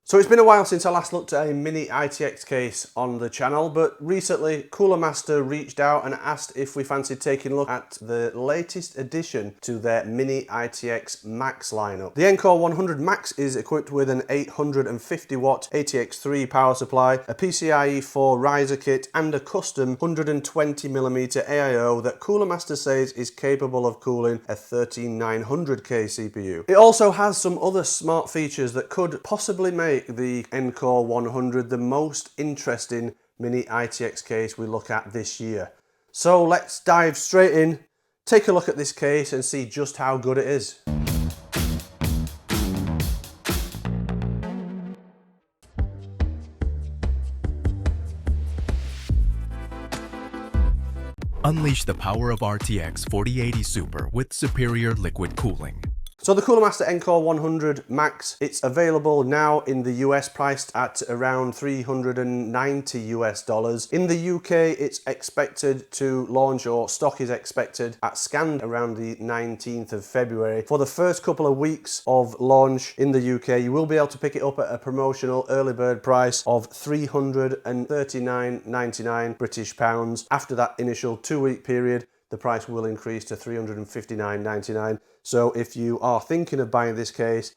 So it's been a while since I last looked at a Mini ITX case on the channel, but recently Cooler Master reached out and asked if we fancied taking a look at the latest addition to their Mini ITX Max lineup. The Encore 100 Max is equipped with an 850 watt ATX3 power supply, a PCIe 4 riser kit and a custom 120mm AIO that Cooler Master says is capable of cooling a 13900K CPU. It also has some other smart features that could possibly make the Encore 100 the most interesting Mini ITX case we look at this year. So let's dive straight in, take a look at this case and see just how good it is. Unleash the power of RTX 4080 Super with superior liquid cooling. So the Cooler Master Encore 100 Max, it's available now in the US priced at around $390 US. In the UK, it's expected to launch, or stock is expected at Scand around the 19th of February. For the first couple of weeks of launch in the UK, you will be able to pick it up at a promotional early bird price of £339.99 British pounds. After that initial 2-week period, the price will increase to £359.99. So if you are thinking of buying this case,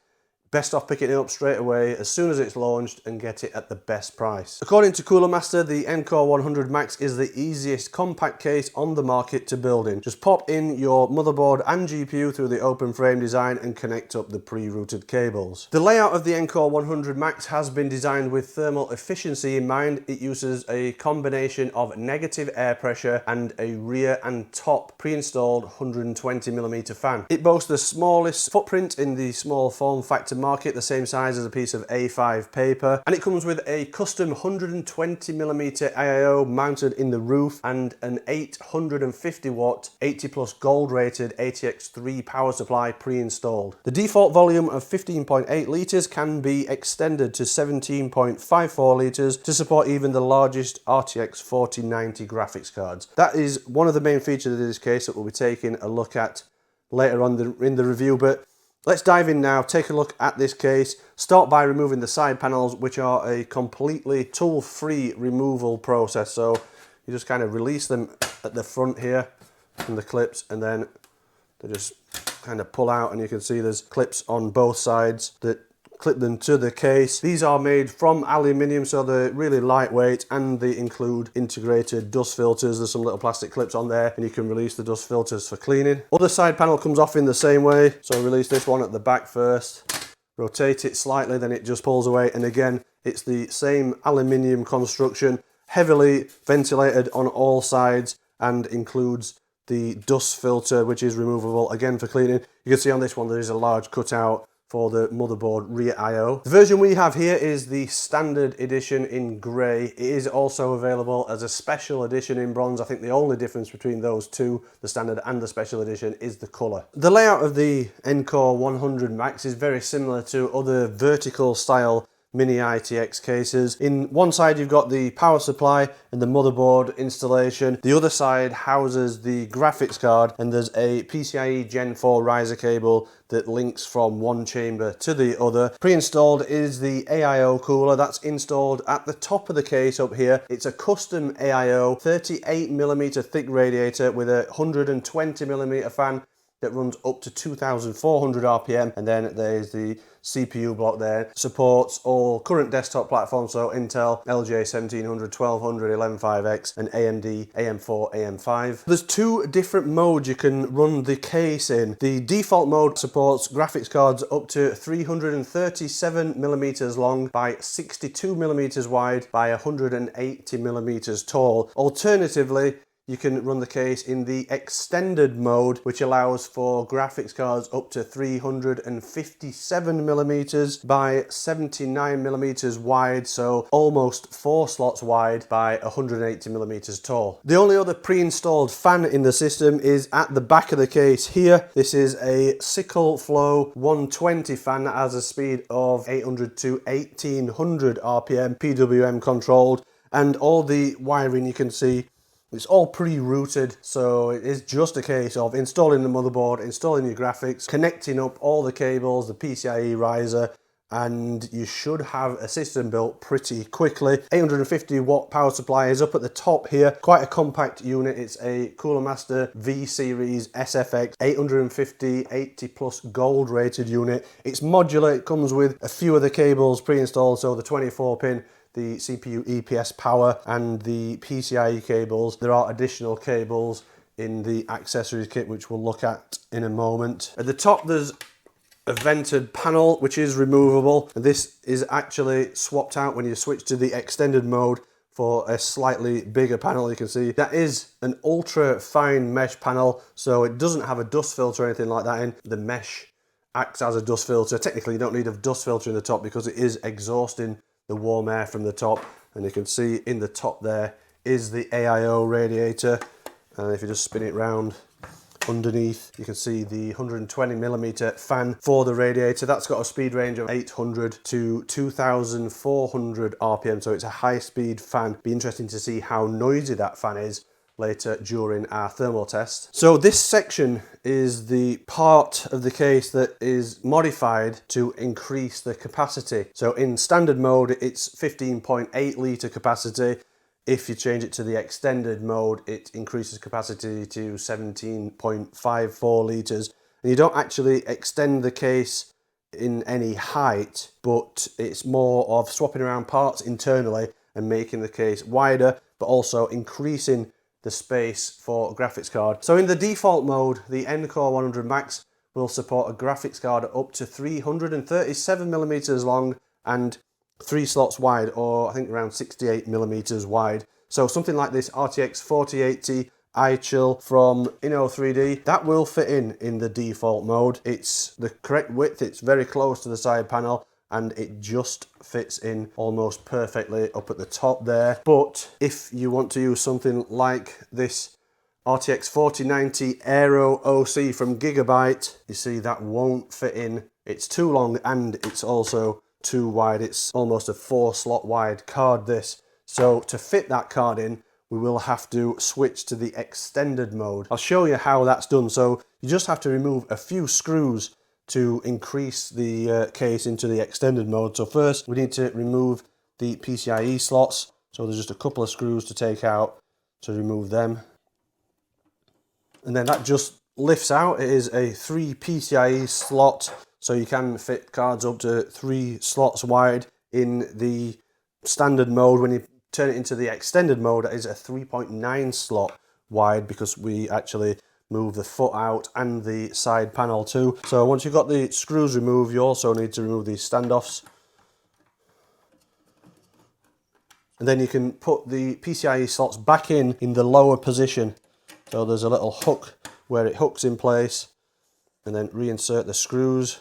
best off picking it up straight away as soon as it's launched and get it at the best price. According to Cooler Master, the Encore 100 Max is the easiest compact case on the market to build in. Just pop in your motherboard and GPU through the open frame design and connect up the pre-routed cables. The layout of the Encore 100 Max has been designed with thermal efficiency in mind. It uses a combination of negative air pressure and a rear and top pre-installed 120mm fan. It boasts the smallest footprint in the small form factor market, the same size as a piece of A5 paper, and it comes with a custom 120mm AIO mounted in the roof and an 850 watt 80 plus gold rated ATX3 power supply pre-installed. The default volume of 15.8 litres can be extended to 17.54 litres to support even the largest RTX 4090 graphics cards. That is one of the main features of this case that we'll be taking a look at later on in the review, but let's dive in now, take a look at this case. Start by removing the side panels, which are a completely tool-free removal process. So you just kind of release them at the front here from the clips, and then they just kind of pull out, and you can see there's clips on both sides that clip them to the case. These are made from aluminium, so they're really lightweight, and they include integrated dust filters. There's some little plastic clips on there, and you can release the dust filters for cleaning. Other side panel comes off in the same way, so release this one at the back first, rotate it slightly, then it just pulls away, and again it's the same aluminium construction, heavily ventilated on all sides, and includes the dust filter, which is removable again for cleaning. You can see on this one there is a large cutout for the motherboard rear I/O. The version we have here is the standard edition in grey. It is also available as a special edition in bronze. I think the only difference between those two, the standard and the special edition, is the colour. The layout of the Encore 100 Max is very similar to other vertical style Mini ITX cases. In one side you've got the power supply and the motherboard installation. The other side houses the graphics card, and there's a PCIe Gen 4 riser cable that links from one chamber to the other. Pre-installed is the AIO cooler that's installed at the top of the case up here. It's a custom AIO 38mm thick radiator with a 120mm fan that runs up to 2,400 RPM, and then there's the CPU block there. Supports all current desktop platforms, so Intel, LJ 1700, 1200, 115X, and AMD AM4, AM5. There's two different modes you can run the case in. The default mode supports graphics cards up to 337mm long by 62mm wide by 180mm tall. Alternatively, you can run the case in the extended mode, which allows for graphics cards up to 357mm by 79mm wide, so almost 4 slots wide by 180mm tall. The only other pre-installed fan in the system is at the back of the case here. This is a Sickle Flow 120 fan that has a speed of 800 to 1800 RPM, PWM controlled, and all the wiring you can see, it's all pre-routed, so it is just a case of installing the motherboard, installing your graphics, connecting up all the cables, the PCIe riser, and you should have a system built pretty quickly. 850 watt power supply is up at the top here. Quite a compact unit. It's a Cooler Master V Series SFX 850 80 plus gold rated unit. It's modular. It comes with a few of the cables pre-installed, so the 24 pin, the CPU EPS power, and the PCIe cables. There are additional cables in the accessories kit which we'll look at in a moment. At the top there's a vented panel which is removable, and this is actually swapped out when you switch to the extended mode for a slightly bigger panel. You can see that is an ultra fine mesh panel, so it doesn't have a dust filter or anything like that in. The mesh acts as a dust filter. Technically you don't need a dust filter in the top because it is exhausting the warm air from the top, and you can see in the top there is the AIO radiator, and if you just spin it round, underneath you can see the 120mm fan for the radiator. That's got a speed range of 800 to 2400 RPM, so it's a high speed fan. Be interesting to see how noisy that fan is later during our thermal test. So this section is the part of the case that is modified to increase the capacity. So in standard mode it's 15.8 litre capacity. If you change it to the extended mode, it increases capacity to 17.54 litres. And you don't actually extend the case in any height, but it's more of swapping around parts internally and making the case wider, but also increasing the space for a graphics card. So in the default mode, the Ncore 100 Max will support a graphics card up to 337mm long and 3 slots wide, or I think around 68mm wide. So something like this RTX 4080 iChill from Inno3D, that will fit in the default mode. It's the correct width, it's very close to the side panel, and it just fits in almost perfectly up at the top there. But if you want to use something like this RTX 4090 Aero OC from Gigabyte, you see that won't fit in. It's too long and it's also too wide. It's almost a 4 slot wide card, this. So to fit that card in, we will have to switch to the extended mode. I'll show you how that's done. So you just have to remove a few screws to increase the case into the extended mode. So first we need to remove the PCIe slots. So there's just a couple of screws to take out to remove them. And then that just lifts out. It is a 3 PCIe slot, so you can fit cards up to 3 slots wide. In the standard mode, when you turn it into the extended mode, it is a 3.9 slot wide because we actually move the foot out and the side panel too. So once you've got the screws removed, you also need to remove these standoffs. And then you can put the PCIe slots back in the lower position. So there's a little hook where it hooks in place, and then reinsert the screws.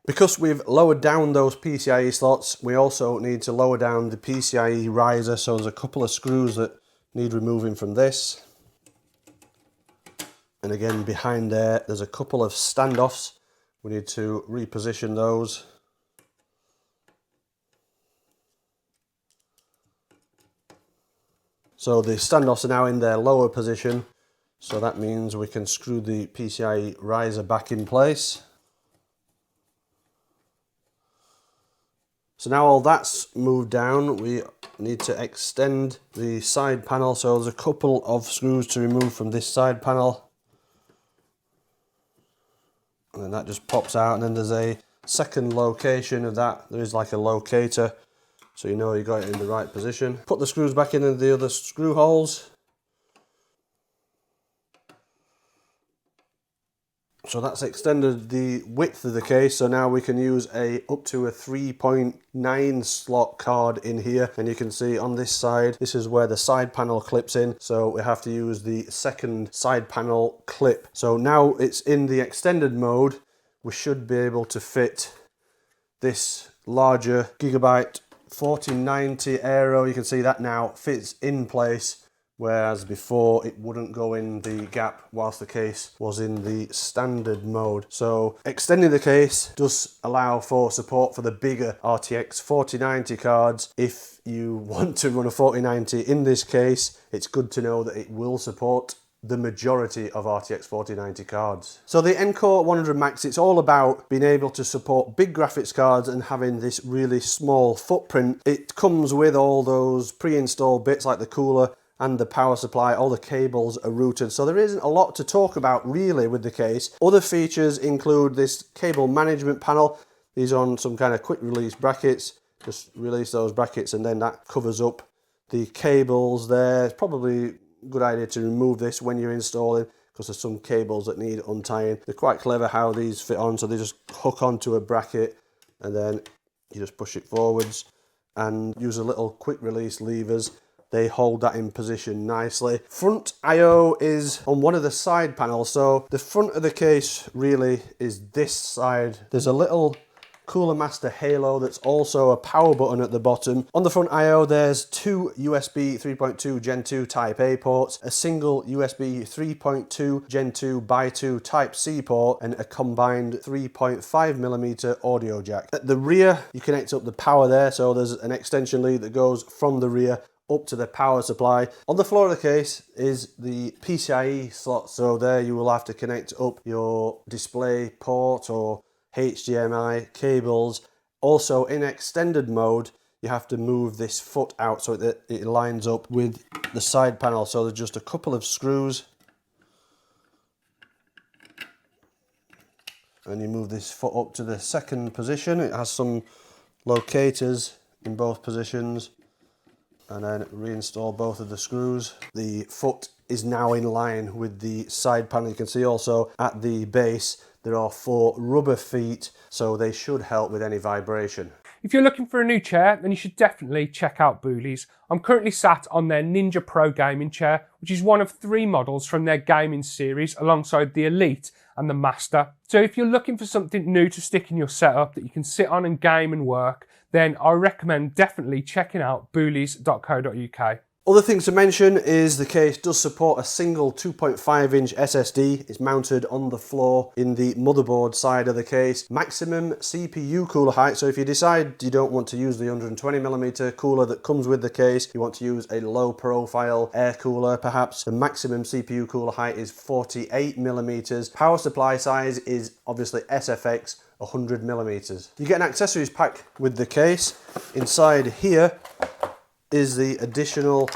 Because we've lowered down those PCIe slots, we also need to lower down the PCIe riser, so there's a couple of screws that need removing from this. And again, behind there's a couple of standoffs. We need to reposition those. So the standoffs are now in their lower position, so that means we can screw the PCIe riser back in place. So now all that's moved down, we need to extend the side panel. So there's a couple of screws to remove from this side panel. And then that just pops out, and then there's a second location of that. There is like a locator, so you know you got it in the right position. Put the screws back in the other screw holes. So that's extended the width of the case, so now we can use up to a 3.9 slot card in here. And you can see on this side, this is where the side panel clips in, so we have to use the second side panel clip. So now it's in the extended mode, we should be able to fit this larger Gigabyte 4090 Aero. You can see that now fits in place, whereas before it wouldn't go in the gap whilst the case was in the standard mode. So extending the case does allow for support for the bigger RTX 4090 cards. If you want to run a 4090 in this case, it's good to know that it will support the majority of RTX 4090 cards. So the Encore 100 Max, it's all about being able to support big graphics cards and having this really small footprint. It comes with all those pre-installed bits like the cooler and the power supply. All the cables are routed, so there isn't a lot to talk about really with the case. Other features include this cable management panel. These are on some kind of quick release brackets. Just release those brackets and then that covers up the cables there. It's probably a good idea to remove this when you're installing, because there's some cables that need untying. They're quite clever how these fit on, so they just hook onto a bracket and then you just push it forwards and use a little quick release levers. They hold that in position nicely. Front I/O is on one of the side panels, so the front of the case really is this side. There's a little Cooler Master Halo that's also a power button at the bottom. On the front I/O there's two USB 3.2 Gen 2 Type A ports, a single USB 3.2 Gen 2 x 2 Type C port, and a combined 3.5mm audio jack. At the rear you connect up the power there, so there's an extension lead that goes from the rear up to the power supply. On the floor of the case is the PCIe slot, so there you will have to connect up your display port or HDMI cables. Also in extended mode you have to move this foot out so that it lines up with the side panel, so there's just a couple of screws and you move this foot up to the second position. It has some locators in both positions, and then reinstall both of the screws. The foot is now in line with the side panel. You can see also at the base there are 4 rubber feet, so they should help with any vibration. If you're looking for a new chair, then you should definitely check out Booley's. I'm currently sat on their Ninja Pro gaming chair, which is one of 3 models from their gaming series alongside the Elite and the Master. So if you're looking for something new to stick in your setup that you can sit on and game and work, then I recommend definitely checking out boolies.co.uk. Other things to mention is the case does support a single 2.5-inch SSD. It's mounted on the floor in the motherboard side of the case. Maximum CPU cooler height, so if you decide you don't want to use the 120mm cooler that comes with the case, you want to use a low profile air cooler perhaps, the maximum CPU cooler height is 48mm. Power supply size is obviously SFX 100mm. You get an accessories pack with the case. Inside here is the additional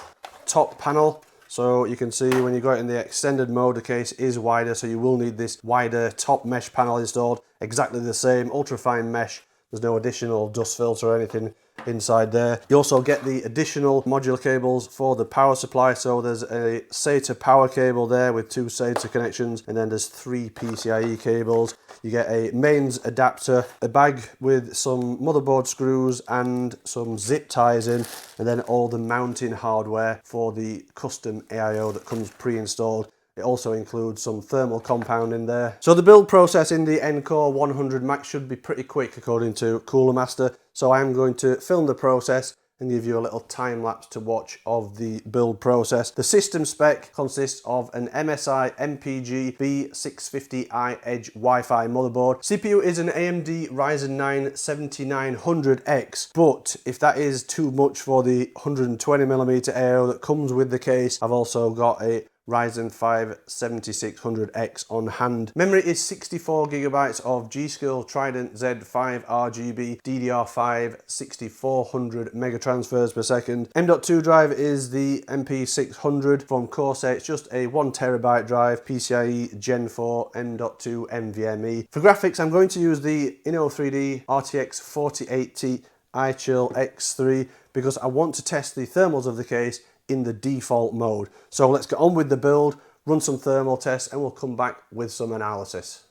top panel, so you can see when you go out in the extended mode the case is wider, so you will need this wider top mesh panel installed. Exactly the same ultra fine mesh, there's no additional dust filter or anything inside there. You also get the additional modular cables for the power supply, so there's a SATA power cable there with 2 SATA connections, and then there's 3 PCIe cables. You get a mains adapter, a bag with some motherboard screws and some zip ties in, and then all the mounting hardware for the custom AIO that comes pre-installed. It also includes some thermal compound in there. So the build process in the Encore 100 Max should be pretty quick according to Cooler Master. So I'm going to film the process and give you a little time lapse to watch of the build process. The system spec consists of an MSI MPG B650i Edge Wi-Fi motherboard. CPU is an AMD Ryzen 9 7900X, but if that is too much for the 120mm AIO that comes with the case, I've also got a Ryzen 5 7600X on hand. Memory is 64GB of G.Skill Trident Z5 RGB DDR5 6400 megatransfers per second. M.2 drive is the MP600 from Corsair. It's just a 1TB drive, PCIe Gen 4 M.2 NVMe. For graphics, I'm going to use the Inno3D RTX 4080 iChill X3 because I want to test the thermals of the case in the default mode. So let's get on with the build, run some thermal tests, and we'll come back with some analysis.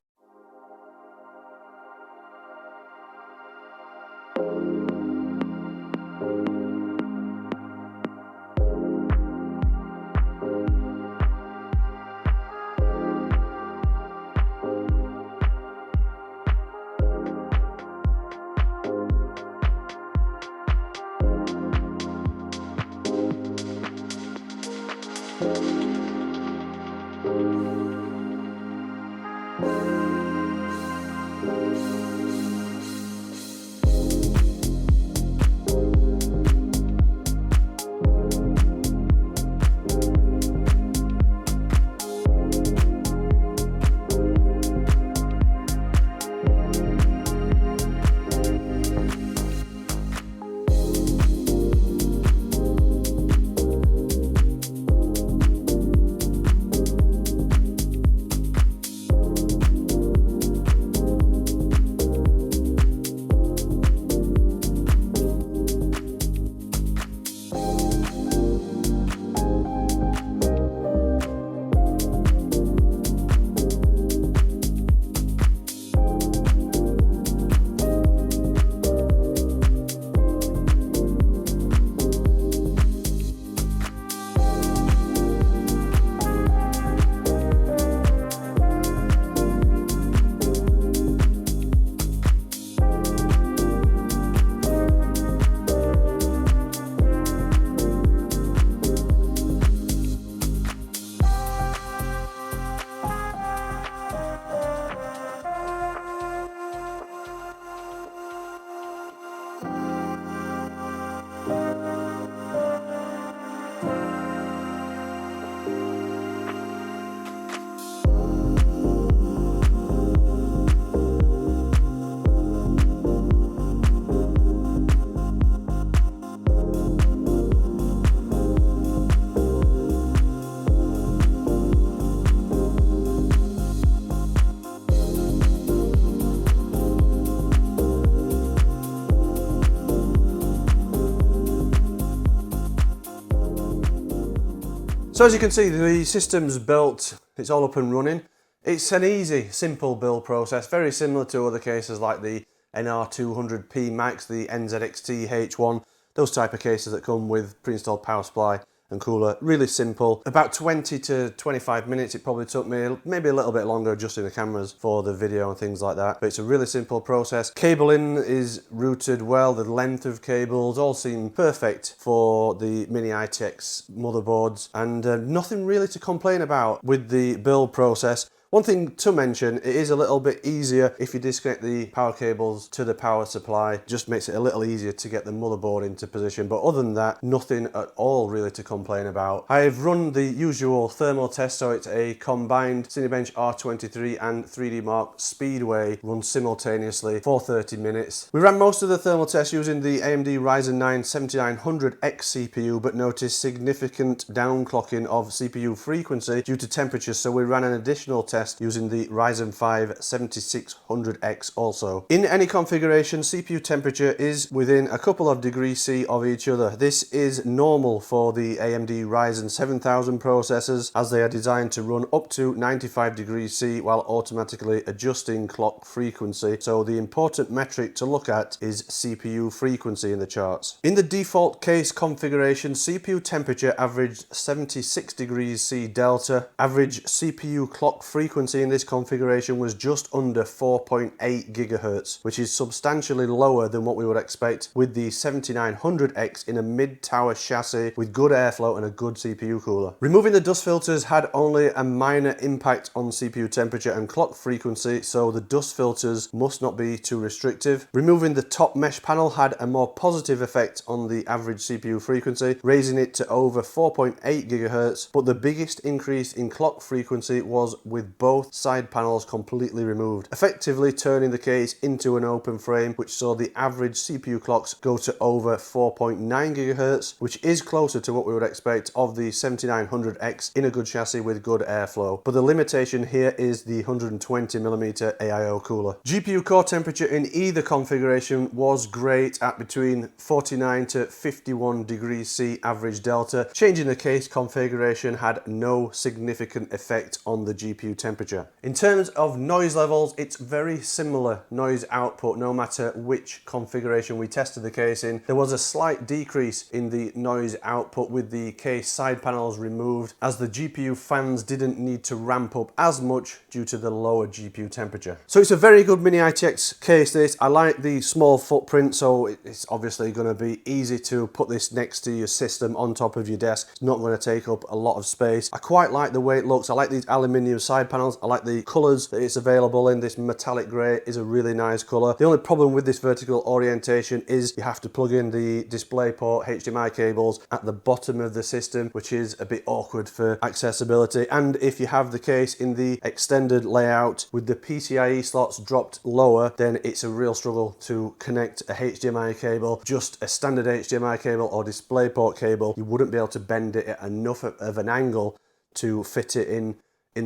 So as you can see, the system's built, it's all up and running. It's an easy, simple build process, very similar to other cases like the NR200P Max, the NZXT H1, those type of cases that come with pre-installed power supply and cooler. Really simple. About 20 to 25 minutes. It probably took me maybe a little bit longer adjusting the cameras for the video and things like that, but it's a really simple process. Cabling is routed well, the length of cables all seem perfect for the Mini ITX motherboards, and nothing really to complain about with the build process. One thing to mention, it is a little bit easier if you disconnect the power cables to the power supply. Just makes it a little easier to get the motherboard into position, but other than that, nothing at all really to complain about. I've run the usual thermal test, so it's a combined Cinebench R23 and 3D Mark Speedway run simultaneously for 30 minutes. We ran most of the thermal tests using the AMD Ryzen 9 7900X CPU, but noticed significant downclocking of CPU frequency due to temperatures, so we ran an additional test using the Ryzen 5 7600X also. In any configuration, CPU temperature is within a couple of degrees C of each other. This is normal for the AMD Ryzen 7000 processors, as they are designed to run up to 95 degrees C while automatically adjusting clock frequency. So the important metric to look at is CPU frequency in the charts. In the default case configuration, CPU temperature averaged 76 degrees C delta. Average CPU clock frequency in this configuration was just under 4.8 GHz, which is substantially lower than what we would expect with the 7900X in a mid-tower chassis with good airflow and a good CPU cooler. Removing the dust filters had only a minor impact on CPU temperature and clock frequency, so the dust filters must not be too restrictive. Removing the top mesh panel had a more positive effect on the average CPU frequency, raising it to over 4.8 GHz, but the biggest increase in clock frequency was with both side panels completely removed, effectively turning the case into an open frame, which saw the average CPU clocks go to over 4.9 GHz, which is closer to what we would expect of the 7900X in a good chassis with good airflow. But the limitation here is the 120mm AIO cooler. GPU core temperature in either configuration was great at between 49 to 51 degrees C average delta. Changing the case configuration had no significant effect on the GPU temperature. In terms of noise levels, it's very similar noise output no matter which configuration we tested the case in. There was a slight decrease in the noise output with the case side panels removed, as the GPU fans didn't need to ramp up as much due to the lower GPU temperature. So it's a very good Mini ITX case this. I like the small footprint, so it's obviously going to be easy to put this next to your system on top of your desk. It's not going to take up a lot of space. I quite like the way it looks. I like these aluminium side panels. I like the colours that it's available in. This metallic grey is a really nice colour. The only problem with this vertical orientation is you have to plug in the DisplayPort HDMI cables at the bottom of the system, which is a bit awkward for accessibility. And if you have the case in the extended layout with the PCIe slots dropped lower, then it's a real struggle to connect a HDMI cable. Just a standard HDMI cable or DisplayPort cable, you wouldn't be able to bend it at enough of an angle to fit it in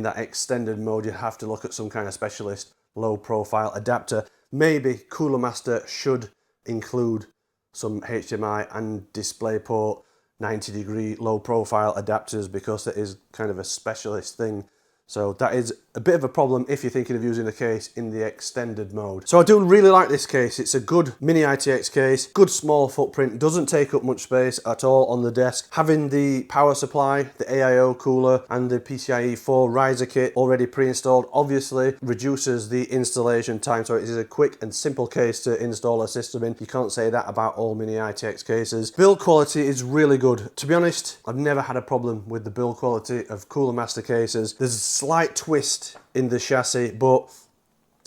that extended mode. You'd have to look at some kind of specialist low profile adapter. Maybe Cooler Master should include some HDMI and DisplayPort 90-degree low profile adapters, because it is kind of a specialist thing. So that is a bit of a problem if you're thinking of using the case in the extended mode. So I do really like this case. It's a good Mini ITX case, good small footprint, doesn't take up much space at all on the desk. Having the power supply, the AIO cooler and the PCIe 4 riser kit already pre-installed obviously reduces the installation time, so it is a quick and simple case to install a system in. You can't say that about all Mini ITX cases. Build quality is really good. To be honest, I've never had a problem with the build quality of Cooler Master cases. There's a slight twist in the chassis, but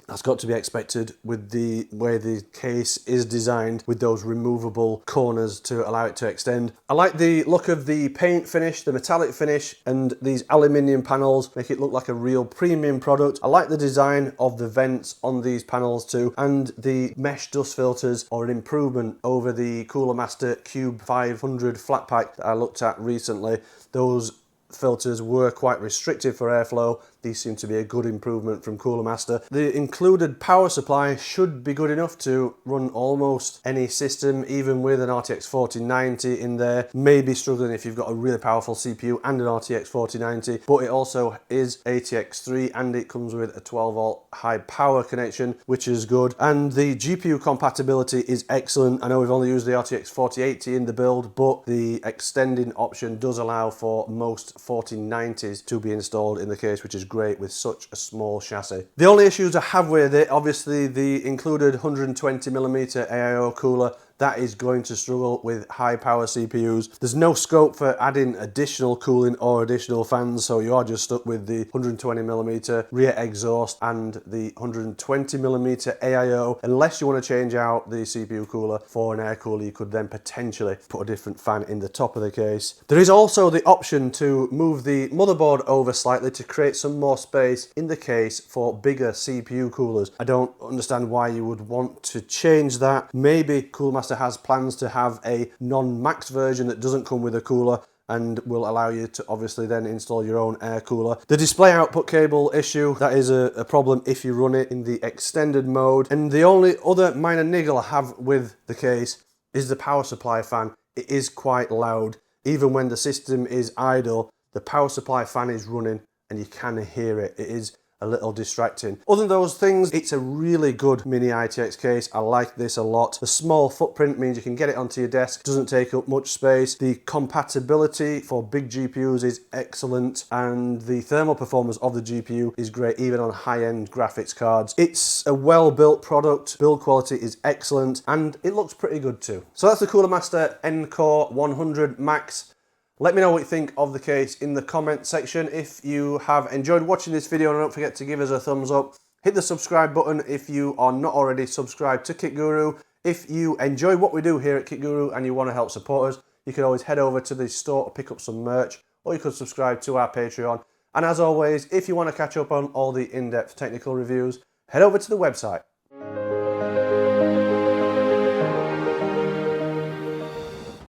that's got to be expected with the way the case is designed, with those removable corners to allow it to extend. I like the look of the paint finish, the metallic finish, and these aluminium panels make it look like a real premium product. I like the design of the vents on these panels too, and the mesh dust filters are an improvement over the Cooler Master Cube 500 flat pack that I looked at recently. Those filters were quite restrictive for airflow. These seem to be a good improvement from Cooler Master. The included power supply should be good enough to run almost any system, even with an RTX 4090 in there. Maybe struggling if you've got a really powerful CPU and an RTX 4090, but it also is ATX3 and it comes with a 12 volt high power connection, which is good. And the GPU compatibility is excellent. I know we've only used the RTX 4080 in the build, but the extending option does allow for most 4090s to be installed in the case, which is great with such a small chassis. The only issues I have with it, obviously the included 120mm AIO cooler, that is going to struggle with high power CPUs. There's no scope for adding additional cooling or additional fans, so you are just stuck with the 120mm rear exhaust and the 120mm AIO. Unless you want to change out the CPU cooler for an air cooler, you could then potentially put a different fan in the top of the case. There is also the option to move the motherboard over slightly to create some more space in the case for bigger CPU coolers. I don't understand why you would want to change that. Maybe Cooler Master has plans to have a non-max version that doesn't come with a cooler and will allow you to obviously then install your own air cooler. The display output cable issue, that is a problem if you run it in the extended mode. And the only other minor niggle I have with the case is the power supply fan. It is quite loud. Even when the system is idle, the power supply fan is running and you can hear it. It is a little distracting. Other than those things, it's a really good mini ITX case. I like this a lot. The small footprint means you can get it onto your desk, doesn't take up much space. The compatibility for big GPUs is excellent, and the thermal performance of the GPU is great even on high-end graphics cards. It's a well-built product, build quality is excellent, and it looks pretty good too. So that's the Cooler Master Encore 100 Max. Let me know what you think of the case in the comment section. If you have enjoyed watching this video, don't forget to give us a thumbs up. Hit the subscribe button if you are not already subscribed to Kit Guru. If you enjoy what we do here at Kit Guru and you want to help support us, you can always head over to the store to pick up some merch, or you could subscribe to our Patreon. And as always, if you want to catch up on all the in-depth technical reviews, head over to the website.